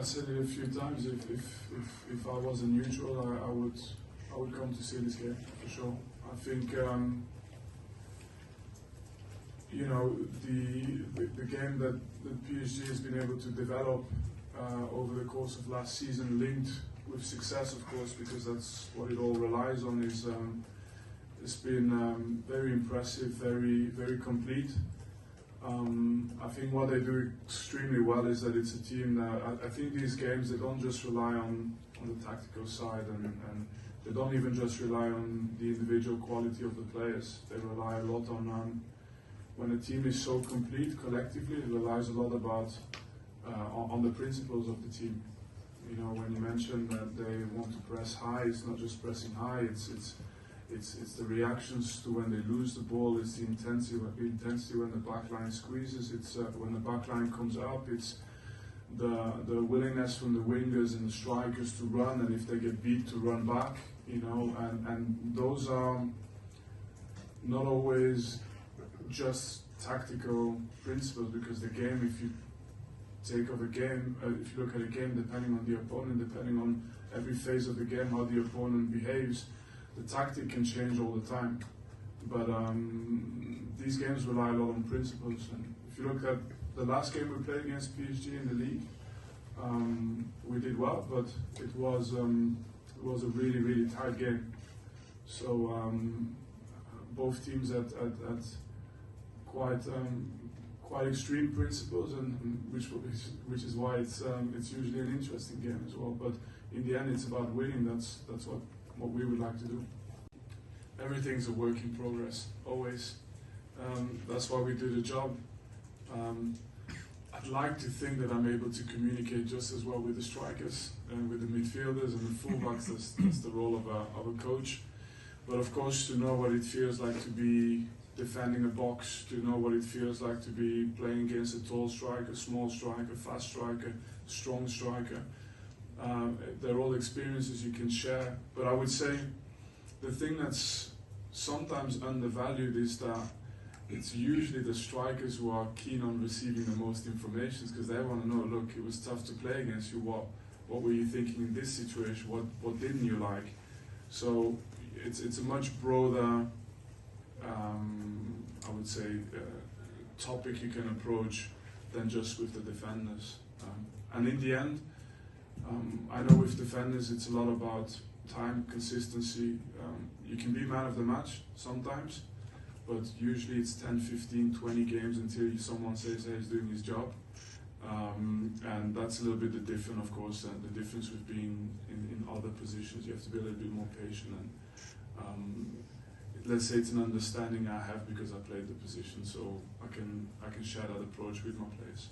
said it a few times. If I was a neutral, I would come to see this game for sure. I think you know, the game that PSG has been able to develop over the course of last season, linked with success, of course, because that's what it all relies on. Is it's been very impressive, very complete. I think what they do extremely well is that it's a team that I think these games, they don't just rely on the tactical side, and they don't even just rely on the individual quality of the players. They rely a lot on when a team is so complete collectively, it relies a lot about on the principles of the team. You know, when you mention that they want to press high, it's not just pressing high. It's the reactions to when they lose the ball. It's the intensity when the back line squeezes. It's when the back line comes up. It's the willingness from the wingers and the strikers to run, and if they get beat, to run back. You know, and those are not always just tactical principles, because the game, if you take of a game, if you look at a game, depending on the opponent, depending on every phase of the game, how the opponent behaves, the tactic can change all the time. But these games rely a lot on principles. And if you look at the last game we played against PSG in the league, we did well, but it was a really tight game. So both teams had quite extreme principles, and which is why it's usually an interesting game as well. But in the end, it's about winning. That's what we would like to do. Everything's a work in progress, always. That's why we do the job. I'd like to think that I'm able to communicate just as well with the strikers and with the midfielders and the fullbacks. That's the role of a coach. But of course, to know what it feels like to be defending a box, to know what it feels like to be playing against a tall striker, small striker, fast striker, strong striker. They're all experiences you can share. But I would say the thing that's sometimes undervalued is that it's usually the strikers who are keen on receiving the most information, because they want to know, look, it was tough to play against you. What were you thinking in this situation? What didn't you like? So it's a much broader, I would say, topic you can approach than just with the defenders. And in the end, I know with defenders it's a lot about time, consistency. You can be man of the match sometimes, but usually it's 10, 15, 20 games until someone says, hey, he's doing his job. And that's a little bit the difference, of course, and the difference with being in other positions. You have to be a little bit more patient, and let's say it's an understanding I have because I played the position, so I can share that approach with my players.